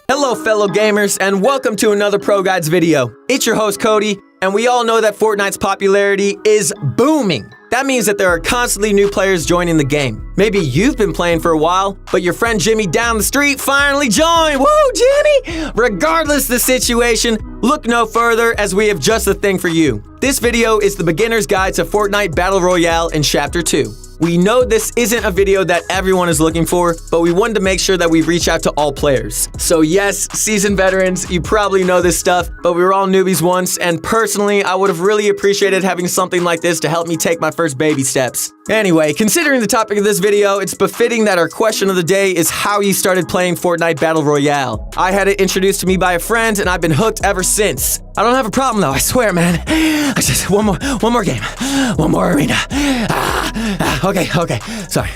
Hello fellow gamers and welcome to another Pro Guides video. It's your host Cody and we all know that Fortnite's popularity is booming. That means that there are constantly new players joining the game. Maybe you've been playing for a while, but your friend Jimmy down the street finally joined. Woo, Jimmy! Regardless the situation, look no further as we have just the thing for you. This video is the beginner's guide to Fortnite Battle Royale in Chapter 2. We know this isn't a video that everyone is looking for, but we wanted to make sure that we reach out to all players. So yes, seasoned veterans, you probably know this stuff, but we were all newbies once, and personally, I would have really appreciated having something like this to help me take my first baby steps. Anyway, considering the topic of this video, it's befitting that our question of the day is how you started playing Fortnite Battle Royale. I had it introduced to me by a friend, and I've been hooked ever since. I don't have a problem though, I swear, man. I just, one more game, one more arena. Okay, sorry.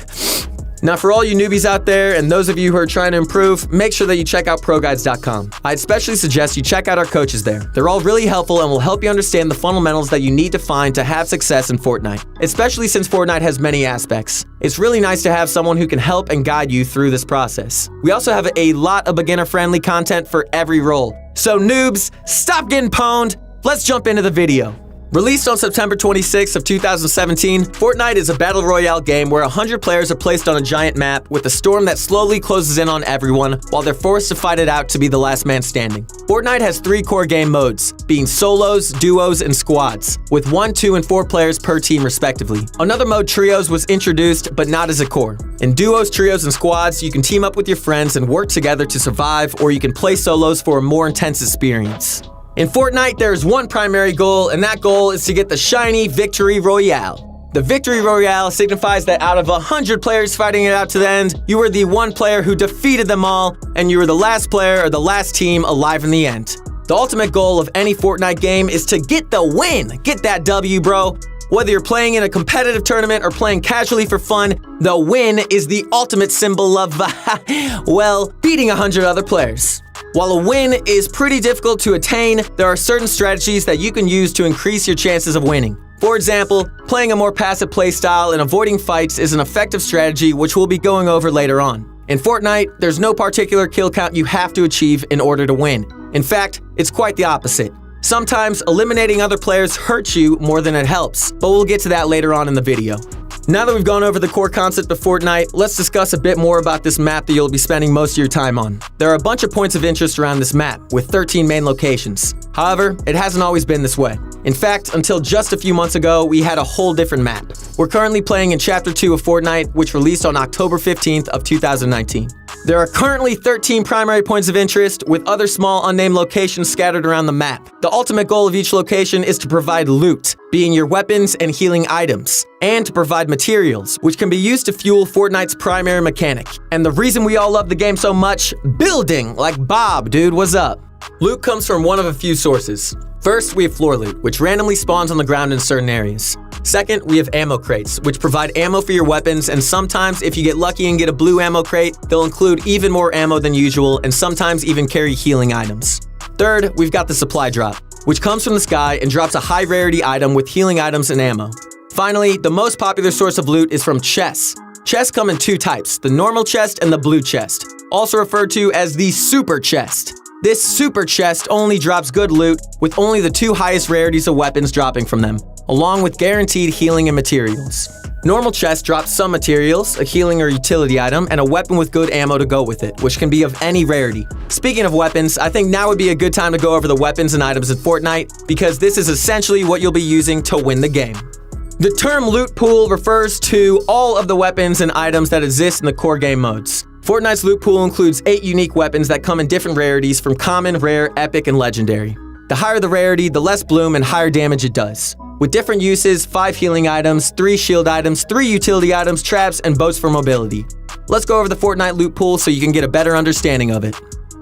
Now for all you newbies out there and those of you who are trying to improve, make sure that you check out ProGuides.com. I'd especially suggest you check out our coaches there. They're all really helpful and will help you understand the fundamentals that you need to find to have success in Fortnite, especially since Fortnite has many aspects. It's really nice to have someone who can help and guide you through this process. We also have a lot of beginner-friendly content for every role. So noobs, stop getting pwned. Let's jump into the video. Released on September 26th of 2017, Fortnite is a battle royale game where 100 players are placed on a giant map with a storm that slowly closes in on everyone while they're forced to fight it out to be the last man standing. Fortnite has 3 core game modes, being solos, duos, and squads, with 1, 2, and 4 players per team respectively. Another mode, trios, was introduced, but not as a core. In duos, trios, and squads, you can team up with your friends and work together to survive, or you can play solos for a more intense experience. In Fortnite, there is one primary goal, and that goal is to get the shiny Victory Royale. The Victory Royale signifies that out of 100 players fighting it out to the end, you were the one player who defeated them all, and you were the last player or the last team alive in the end. The ultimate goal of any Fortnite game is to get the win! Get that W, bro! Whether you're playing in a competitive tournament or playing casually for fun, the win is the ultimate symbol of, well, beating 100 other players. While a win is pretty difficult to attain, there are certain strategies that you can use to increase your chances of winning. For example, playing a more passive playstyle and avoiding fights is an effective strategy which we'll be going over later on. In Fortnite, there's no particular kill count you have to achieve in order to win. In fact, it's quite the opposite. Sometimes eliminating other players hurts you more than it helps, but we'll get to that later on in the video. Now that we've gone over the core concept of Fortnite, let's discuss a bit more about this map that you'll be spending most of your time on. There are a bunch of points of interest around this map, with 13 main locations. However, it hasn't always been this way. In fact, until just a few months ago, we had a whole different map. We're currently playing in Chapter 2 of Fortnite, which released on October 15th of 2019. There are currently 13 primary points of interest, with other small unnamed locations scattered around the map. The ultimate goal of each location is to provide loot, being your weapons and healing items, and to provide materials, which can be used to fuel Fortnite's primary mechanic. And the reason we all love the game so much, building, like Bob, dude, what's up? Loot comes from one of a few sources. First, we have floor loot, which randomly spawns on the ground in certain areas. Second, we have ammo crates, which provide ammo for your weapons, and sometimes if you get lucky and get a blue ammo crate, they'll include even more ammo than usual and sometimes even carry healing items. Third, we've got the supply drop, which comes from the sky and drops a high rarity item with healing items and ammo. Finally, the most popular source of loot is from chests. Chests come in 2 types, the normal chest and the blue chest, also referred to as the super chest. This super chest only drops good loot, with only the 2 highest rarities of weapons dropping from them, along with guaranteed healing and materials. Normal chest drops some materials, a healing or utility item, and a weapon with good ammo to go with it, which can be of any rarity. Speaking of weapons, I think now would be a good time to go over the weapons and items in Fortnite, because this is essentially what you'll be using to win the game. The term loot pool refers to all of the weapons and items that exist in the core game modes. Fortnite's loot pool includes 8 unique weapons that come in different rarities from common, rare, epic, and legendary. The higher the rarity, the less bloom and higher damage it does. With different uses, 5 healing items, 3 shield items, 3 utility items, traps, and boats for mobility. Let's go over the Fortnite loot pool so you can get a better understanding of it.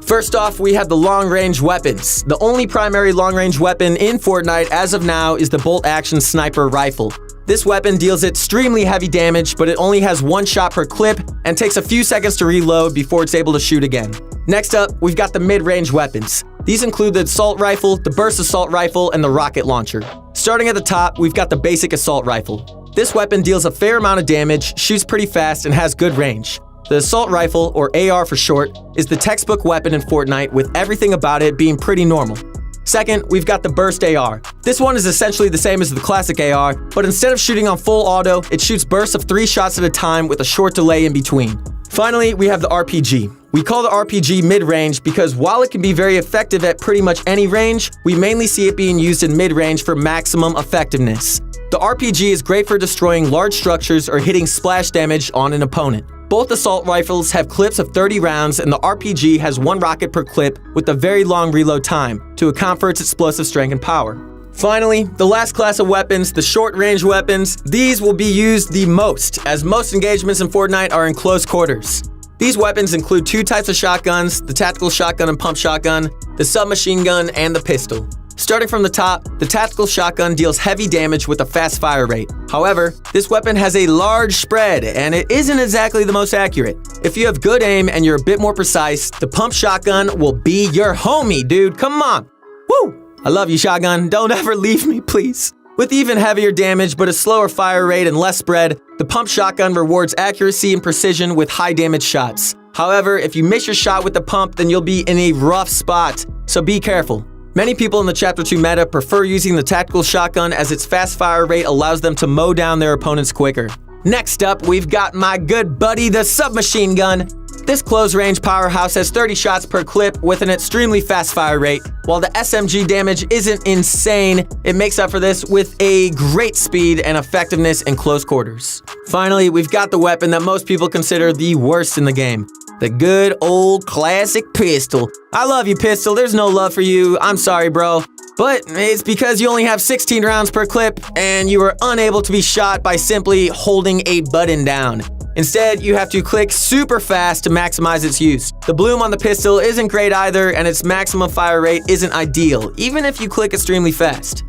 First off, we have the long-range weapons. The only primary long-range weapon in Fortnite as of now is the bolt-action sniper rifle. This weapon deals extremely heavy damage, but it only has 1 shot per clip and takes a few seconds to reload before it's able to shoot again. Next up, we've got the mid-range weapons. These include the assault rifle, the burst assault rifle, and the rocket launcher. Starting at the top, we've got the basic assault rifle. This weapon deals a fair amount of damage, shoots pretty fast, and has good range. The assault rifle, or AR for short, is the textbook weapon in Fortnite, with everything about it being pretty normal. Second, we've got the burst AR. This one is essentially the same as the classic AR, but instead of shooting on full auto, it shoots bursts of 3 shots at a time with a short delay in between. Finally, we have the RPG. We call the RPG mid-range because while it can be very effective at pretty much any range, we mainly see it being used in mid-range for maximum effectiveness. The RPG is great for destroying large structures or hitting splash damage on an opponent. Both assault rifles have clips of 30 rounds, and the RPG has 1 rocket per clip with a very long reload time to account for its explosive strength and power. Finally, the last class of weapons, the short-range weapons, these will be used the most, as most engagements in Fortnite are in close quarters. These weapons include 2 types of shotguns, the tactical shotgun and pump shotgun, the submachine gun, and the pistol. Starting from the top, the tactical shotgun deals heavy damage with a fast fire rate. However, this weapon has a large spread, and it isn't exactly the most accurate. If you have good aim and you're a bit more precise, the pump shotgun will be your homie, dude. Come on. Woo! I love you, shotgun. Don't ever leave me, please. With even heavier damage but a slower fire rate and less spread, the pump shotgun rewards accuracy and precision with high damage shots. However, if you miss your shot with the pump, then you'll be in a rough spot, so be careful. Many people in the Chapter 2 meta prefer using the tactical shotgun as its fast fire rate allows them to mow down their opponents quicker. Next up, we've got my good buddy, the submachine gun. This close-range powerhouse has 30 shots per clip with an extremely fast fire rate. While the SMG damage isn't insane, it makes up for this with a great speed and effectiveness in close quarters. Finally, we've got the weapon that most people consider the worst in the game. The good old classic pistol. I love you, pistol. There's no love for you. I'm sorry, bro. But it's because you only have 16 rounds per clip and you are unable to be shot by simply holding a button down. Instead, you have to click super fast to maximize its use. The bloom on the pistol isn't great either, and its maximum fire rate isn't ideal, even if you click extremely fast.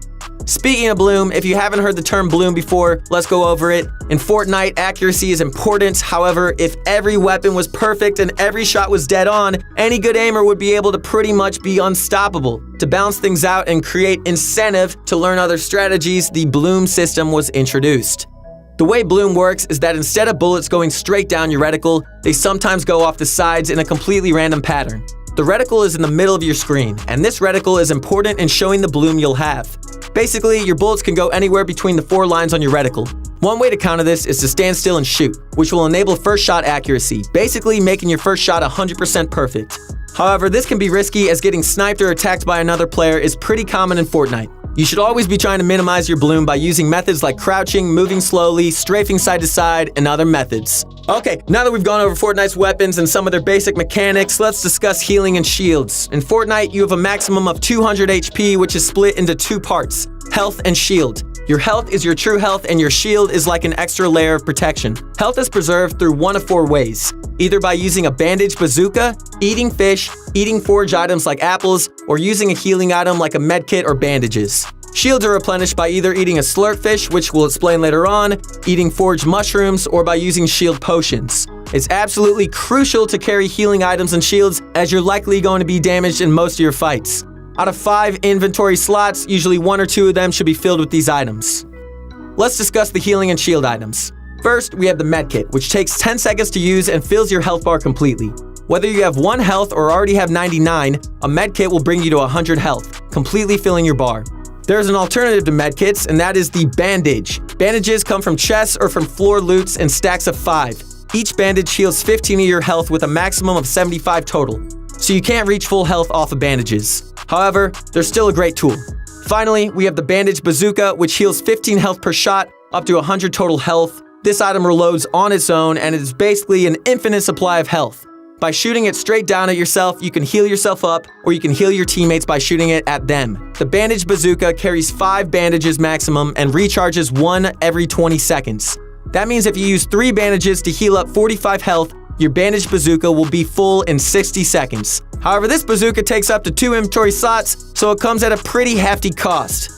Speaking of bloom, if you haven't heard the term bloom before, let's go over it. In Fortnite, accuracy is important. However, if every weapon was perfect and every shot was dead on, any good aimer would be able to pretty much be unstoppable. To balance things out and create incentive to learn other strategies, the bloom system was introduced. The way bloom works is that instead of bullets going straight down your reticle, they sometimes go off the sides in a completely random pattern. The reticle is in the middle of your screen, and this reticle is important in showing the bloom you'll have. Basically, your bullets can go anywhere between the 4 lines on your reticle. One way to counter this is to stand still and shoot, which will enable first shot accuracy, basically making your first shot 100% perfect. However, this can be risky as getting sniped or attacked by another player is pretty common in Fortnite. You should always be trying to minimize your bloom by using methods like crouching, moving slowly, strafing side to side, and other methods. Okay, now that we've gone over Fortnite's weapons and some of their basic mechanics, let's discuss healing and shields. In Fortnite, you have a maximum of 200 HP, which is split into 2 parts, health and shield. Your health is your true health, and your shield is like an extra layer of protection. Health is preserved through one of 4 ways, either by using a bandage bazooka, eating fish, eating forage items like apples, or using a healing item like a medkit or bandages. Shields are replenished by either eating a slurp fish, which we'll explain later on, eating foraged mushrooms, or by using shield potions. It's absolutely crucial to carry healing items and shields, as you're likely going to be damaged in most of your fights. Out of 5 inventory slots, usually 1 or 2 of them should be filled with these items. Let's discuss the healing and shield items. First, we have the medkit, which takes 10 seconds to use and fills your health bar completely. Whether you have 1 health or already have 99, a medkit will bring you to 100 health, completely filling your bar. There's an alternative to medkits, and that is the bandage. Bandages come from chests or from floor loots in stacks of 5. Each bandage heals 15 of your health with a maximum of 75 total, so you can't reach full health off of bandages. However, they're still a great tool. Finally, we have the bandage bazooka, which heals 15 health per shot, up to 100 total health. This item reloads on its own, and it is basically an infinite supply of health. By shooting it straight down at yourself, you can heal yourself up, or you can heal your teammates by shooting it at them. The bandage bazooka carries 5 bandages maximum and recharges 1 every 20 seconds. That means if you use 3 bandages to heal up 45 health, your bandage bazooka will be full in 60 seconds. However, this bazooka takes up to 2 inventory slots, so it comes at a pretty hefty cost.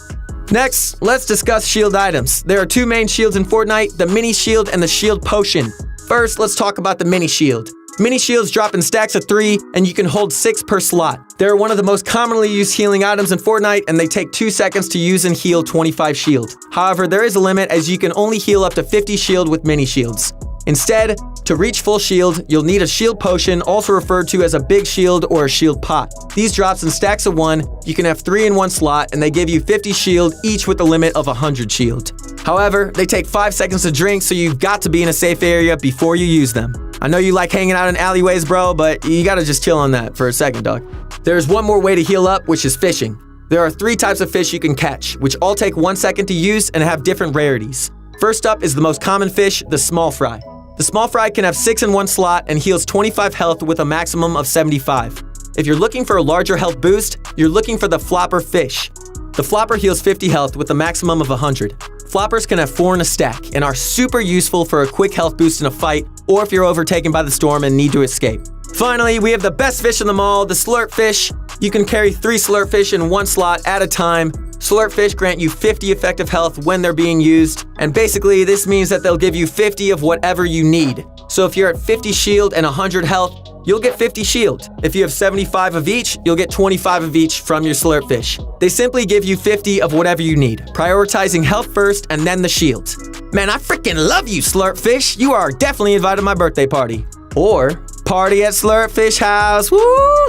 Next, let's discuss shield items. There are 2 main shields in Fortnite, the mini shield and the shield potion. First, let's talk about the mini shield. Mini shields drop in stacks of 3, and you can hold 6 per slot. They're one of the most commonly used healing items in Fortnite, and they take 2 seconds to use and heal 25 shield. However, there is a limit, as you can only heal up to 50 shield with mini shields. Instead, To reach full shield, you'll need a shield potion, also referred to as a big shield or a shield pot. These drops in stacks of 1, you can have 3 in one slot, and they give you 50 shield, each with a limit of 100 shield. However, they take 5 seconds to drink, so you've got to be in a safe area before you use them. I know you like hanging out in alleyways, bro, but you gotta just chill on that for a second, dog. There's one more way to heal up, which is fishing. There are 3 types of fish you can catch, which all take 1 second to use and have different rarities. First up is the most common fish, the small fry. The small fry can have 6 in one slot and heals 25 health with a maximum of 75. If you're looking for a larger health boost, you're looking for the flopper fish. The flopper heals 50 health with a maximum of 100. Floppers can have 4 in a stack and are super useful for a quick health boost in a fight or if you're overtaken by the storm and need to escape. Finally, we have the best fish in them all, the slurp fish. You can carry 3 slurp fish in one slot at a time. Slurp fish grant you 50 effective health when they're being used, and basically this means that they'll give you 50 of whatever you need. So if you're at 50 shield and 100 health, you'll get 50 shield. If you have 75 of each, you'll get 25 of each from your slurp fish. They simply give you 50 of whatever you need, prioritizing health first and then the shields. Man, I freaking love you, slurp fish. You are definitely invited to my birthday party. Or party at Slurp Fish House. Woo!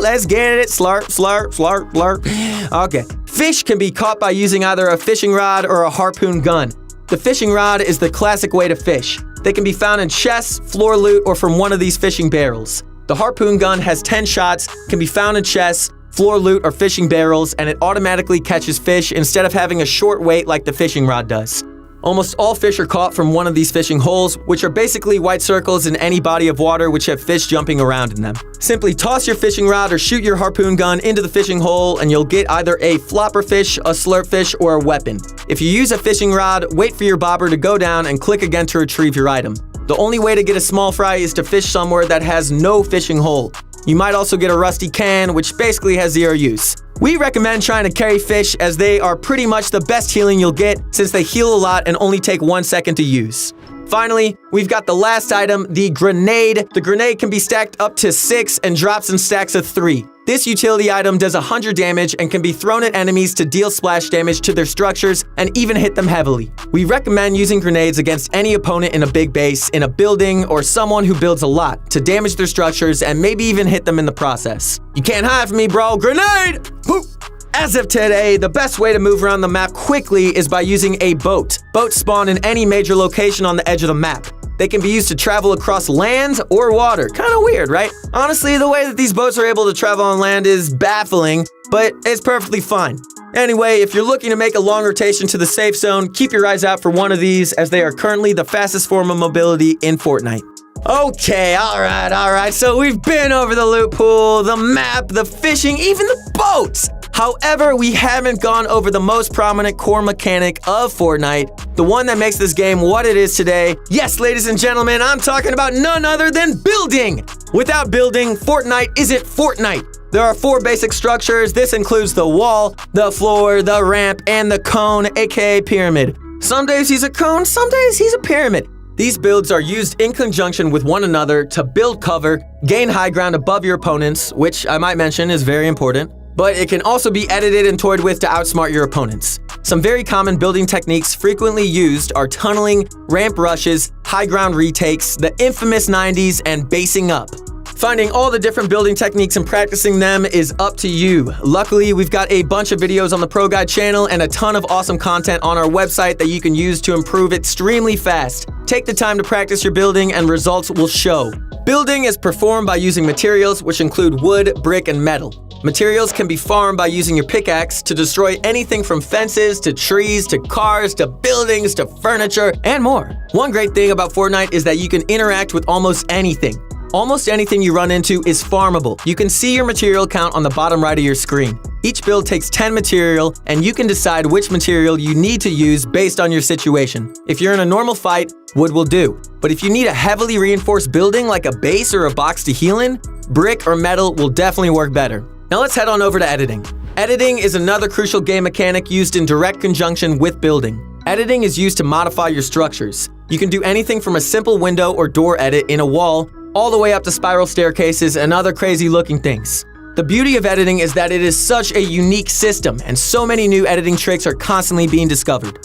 Let's get it. Slurp, slurp, slurp, slurp. Okay. Fish can be caught by using either a fishing rod or a harpoon gun. The fishing rod is the classic way to fish. They can be found in chests, floor loot, or from one of these fishing barrels. The harpoon gun has 10 shots, can be found in chests, floor loot, or fishing barrels, and it automatically catches fish instead of having a short wait like the fishing rod does. Almost all fish are caught from one of these fishing holes, which are basically white circles in any body of water which have fish jumping around in them. Simply toss your fishing rod or shoot your harpoon gun into the fishing hole and you'll get either a flopper fish, a slurp fish, or a weapon. If you use a fishing rod, wait for your bobber to go down and click again to retrieve your item. The only way to get a small fry is to fish somewhere that has no fishing hole. You might also get a rusty can, which basically has 0 use. We recommend trying to carry fish as they are pretty much the best healing you'll get since they heal a lot and only take 1 second to use. Finally, we've got the last item, the grenade. The grenade can be stacked up to 6 and drops in stacks of 3. This utility item does 100 damage and can be thrown at enemies to deal splash damage to their structures and even hit them heavily. We recommend using grenades against any opponent in a big base, in a building, or someone who builds a lot to damage their structures and maybe even hit them in the process. You can't hide from me, bro. Grenade! Boop! As of today, the best way to move around the map quickly is by using a boat. Boats spawn in any major location on the edge of the map. They can be used to travel across land or water. Kind of weird, right? Honestly, the way that these boats are able to travel on land is baffling, but it's perfectly fine. Anyway, if you're looking to make a long rotation to the safe zone, keep your eyes out for one of these as they are currently the fastest form of mobility in Fortnite. Okay, alright. So we've been over the loot pool, the map, the fishing, even the boats. However, we haven't gone over the most prominent core mechanic of Fortnite, the one that makes this game what it is today. Yes, ladies and gentlemen, I'm talking about none other than building. Without building, Fortnite isn't Fortnite. There are 4 basic structures. This includes the wall, the floor, the ramp, and the cone, aka pyramid. Some days he's a cone, some days he's a pyramid. These builds are used in conjunction with one another to build cover, gain high ground above your opponents, which I might mention is very important. But it can also be edited and toyed with to outsmart your opponents. Some very common building techniques frequently used are tunneling, ramp rushes, high ground retakes, the infamous 90s, and basing up. Finding all the different building techniques and practicing them is up to you. Luckily, we've got a bunch of videos on the Pro Guide channel and a ton of awesome content on our website that you can use to improve extremely fast. Take the time to practice your building and results will show. Building is performed by using materials which include wood, brick, and metal. Materials can be farmed by using your pickaxe to destroy anything from fences to trees to cars to buildings to furniture and more. One great thing about Fortnite is that you can interact with almost anything. Almost anything you run into is farmable. You can see your material count on the bottom right of your screen. Each build takes 10 material, and you can decide which material you need to use based on your situation. If you're in a normal fight, wood will do. But if you need a heavily reinforced building like a base or a box to heal in, brick or metal will definitely work better. Now let's head on over to editing. Editing is another crucial game mechanic used in direct conjunction with building. Editing is used to modify your structures. You can do anything from a simple window or door edit in a wall, all the way up to spiral staircases and other crazy looking things. The beauty of editing is that it is such a unique system, and so many new editing tricks are constantly being discovered.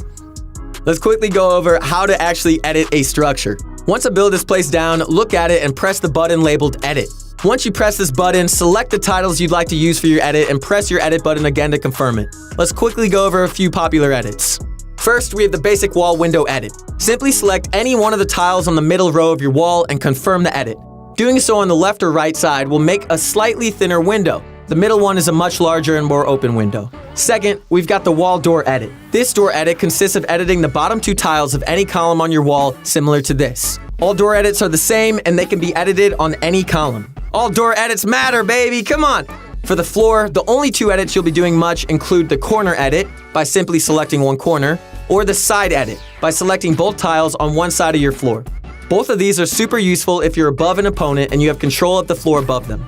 Let's quickly go over how to actually edit a structure. Once a build is placed down, look at it and press the button labeled Edit. Once you press this button, select the titles you'd like to use for your edit and press your edit button again to confirm it. Let's quickly go over a few popular edits. First, we have the basic wall window edit. Simply select any one of the tiles on the middle row of your wall and confirm the edit. Doing so on the left or right side will make a slightly thinner window. The middle one is a much larger and more open window. Second, we've got the wall door edit. This door edit consists of editing the bottom 2 tiles of any column on your wall, similar to this. All door edits are the same and they can be edited on any column. All door edits matter, baby, come on! For the floor, the only 2 edits you'll be doing much include the corner edit, by simply selecting one corner, or the side edit, by selecting both tiles on one side of your floor. Both of these are super useful if you're above an opponent and you have control of the floor above them.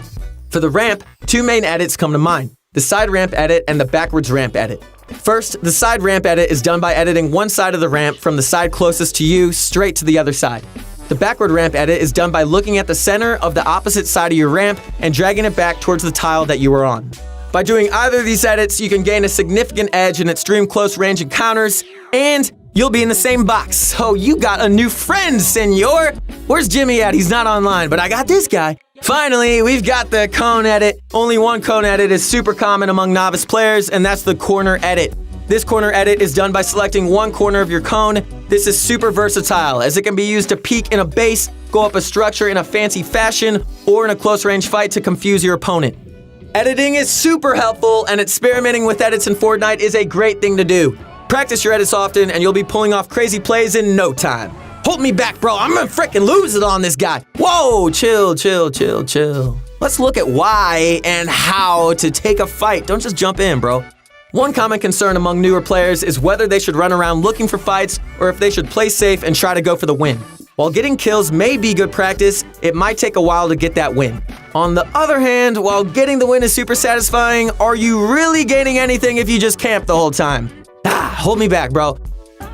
For the ramp, 2 main edits come to mind, the side ramp edit and the backwards ramp edit. First, the side ramp edit is done by editing one side of the ramp from the side closest to you straight to the other side. The backward ramp edit is done by looking at the center of the opposite side of your ramp and dragging it back towards the tile that you were on. By doing either of these edits, you can gain a significant edge in extreme close range encounters, and you'll be in the same box. So you got a new friend, senor! Where's Jimmy at? He's not online, but I got this guy. Finally, we've got the cone edit. Only one cone edit is super common among novice players, and that's the corner edit. This corner edit is done by selecting one corner of your cone. This is super versatile, as it can be used to peek in a base, go up a structure in a fancy fashion, or in a close range fight to confuse your opponent. Editing is super helpful, and experimenting with edits in Fortnite is a great thing to do. Practice your edits often, and you'll be pulling off crazy plays in no time. Hold me back, bro. I'm gonna frickin' lose it on this guy. Whoa, chill. Let's look at why and how to take a fight. Don't just jump in, bro. One common concern among newer players is whether they should run around looking for fights or if they should play safe and try to go for the win. While getting kills may be good practice, it might take a while to get that win. On the other hand, while getting the win is super satisfying, are you really gaining anything if you just camp the whole time? Hold me back, bro.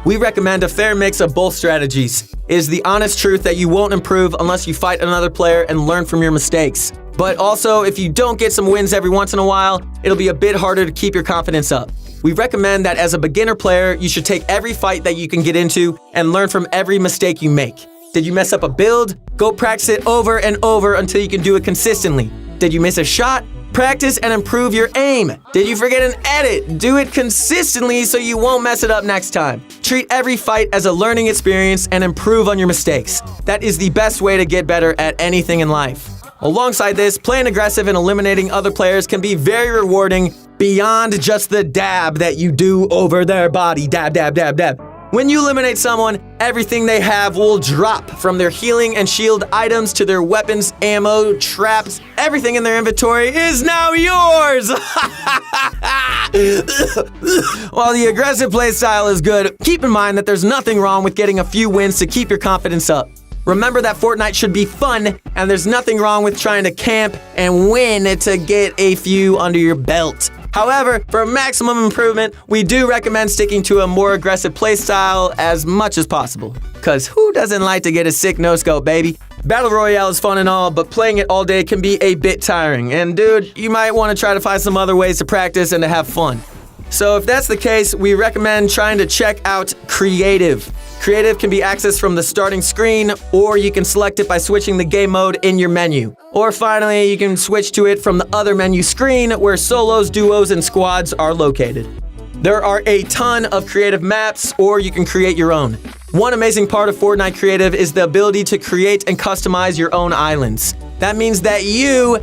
We recommend a fair mix of both strategies. It is the honest truth that you won't improve unless you fight another player and learn from your mistakes. But also, if you don't get some wins every once in a while, it'll be a bit harder to keep your confidence up. We recommend that as a beginner player, you should take every fight that you can get into and learn from every mistake you make. Did you mess up a build? Go practice it over and over until you can do it consistently. Did you miss a shot? Practice and improve your aim. Did you forget an edit? Do it consistently so you won't mess it up next time. Treat every fight as a learning experience and improve on your mistakes. That is the best way to get better at anything in life. Alongside this, playing aggressive and eliminating other players can be very rewarding beyond just the dab that you do over their body. Dab. When you eliminate someone, everything they have will drop, from their healing and shield items to their weapons, ammo, traps. Everything in their inventory is now yours! While the aggressive playstyle is good, keep in mind that there's nothing wrong with getting a few wins to keep your confidence up. Remember that Fortnite should be fun, and there's nothing wrong with trying to camp and win to get a few under your belt. However, for maximum improvement, we do recommend sticking to a more aggressive playstyle as much as possible. Cause who doesn't like to get a sick no-scope, baby? Battle Royale is fun and all, but playing it all day can be a bit tiring. And dude, you might want to try to find some other ways to practice and to have fun. So if that's the case, we recommend trying to check out Creative. Creative can be accessed from the starting screen, or you can select it by switching the game mode in your menu. Or finally, you can switch to it from the other menu screen where solos, duos, and squads are located. There are a ton of creative maps, or you can create your own. One amazing part of Fortnite Creative is the ability to create and customize your own islands. That means that you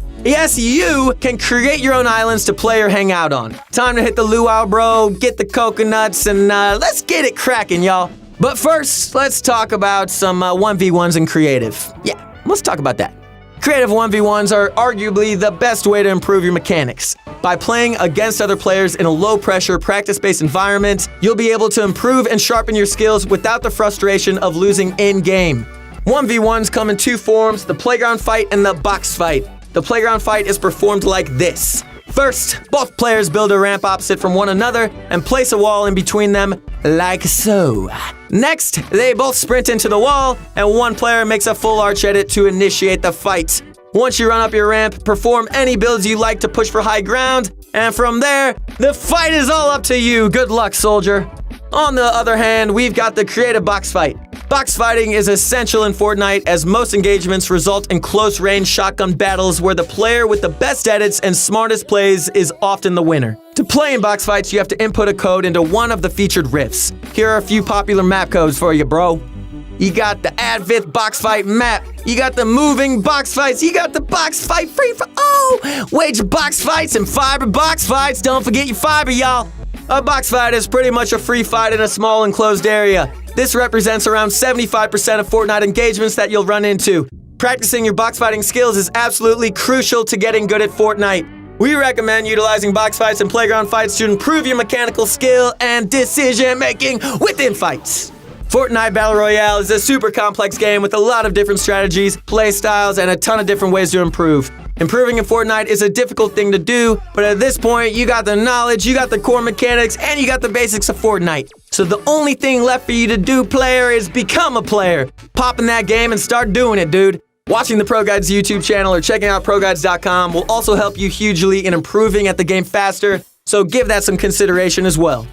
can create your own islands to play or hang out on. Time to hit the luau, bro, get the coconuts, and let's get it cracking, y'all. But first, let's talk about some 1v1s in Creative. Yeah, let's talk about that. Creative 1v1s are arguably the best way to improve your mechanics. By playing against other players in a low-pressure, practice-based environment, you'll be able to improve and sharpen your skills without the frustration of losing in-game. 1v1s come in 2 forms, the playground fight and the box fight. The playground fight is performed like this. First, both players build a ramp opposite from one another and place a wall in between them, like so. Next, they both sprint into the wall, and one player makes a full arch edit to initiate the fight. Once you run up your ramp, perform any builds you like to push for high ground, and from there, the fight is all up to you. Good luck, soldier. On the other hand, we've got the creative box fight. Box fighting is essential in Fortnite as most engagements result in close-range shotgun battles where the player with the best edits and smartest plays is often the winner. To play in box fights, you have to input a code into one of the featured rifts. Here are a few popular map codes for you, bro. You got the Advith box fight map. You got the moving box fights. You got the box fight free for wage box fights and fiber box fights. Don't forget your fiber, y'all. A box fight is pretty much a free fight in a small enclosed area. This represents around 75% of Fortnite engagements that you'll run into. Practicing your box fighting skills is absolutely crucial to getting good at Fortnite. We recommend utilizing box fights and playground fights to improve your mechanical skill and decision making within fights. Fortnite Battle Royale is a super complex game with a lot of different strategies, play styles, and a ton of different ways to improve. Improving in Fortnite is a difficult thing to do, but at this point, you got the knowledge, you got the core mechanics, and you got the basics of Fortnite. So the only thing left for you to do, player, is become a player. Pop in that game and start doing it, dude. Watching the Pro Guides YouTube channel or checking out ProGuides.com will also help you hugely in improving at the game faster, so give that some consideration as well.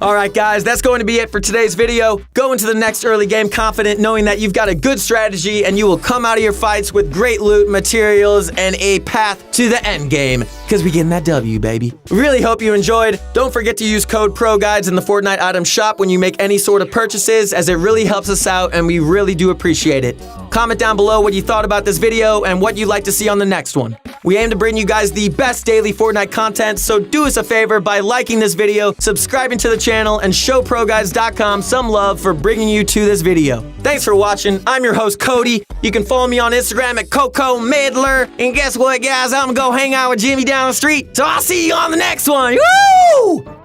Alright guys, that's going to be it for today's video. Go into the next early game confident knowing that you've got a good strategy and you will come out of your fights with great loot, materials, and a path to the end game. Because we getting that W, baby. Really hope you enjoyed. Don't forget to use code ProGuides in the Fortnite item shop when you make any sort of purchases, as it really helps us out and we really do appreciate it. Comment down below what you thought about this video and what you'd like to see on the next one. We aim to bring you guys the best daily Fortnite content, so do us a favor by liking this video, subscribing to the channel, and show ProGuides.com some love for bringing you to this video. Thanks for watching. I'm your host, Cody. You can follow me on Instagram at CocoMidler. And guess what, guys? I'm gonna go hang out with Jimmy down the street. So I'll see you on the next one. Woo!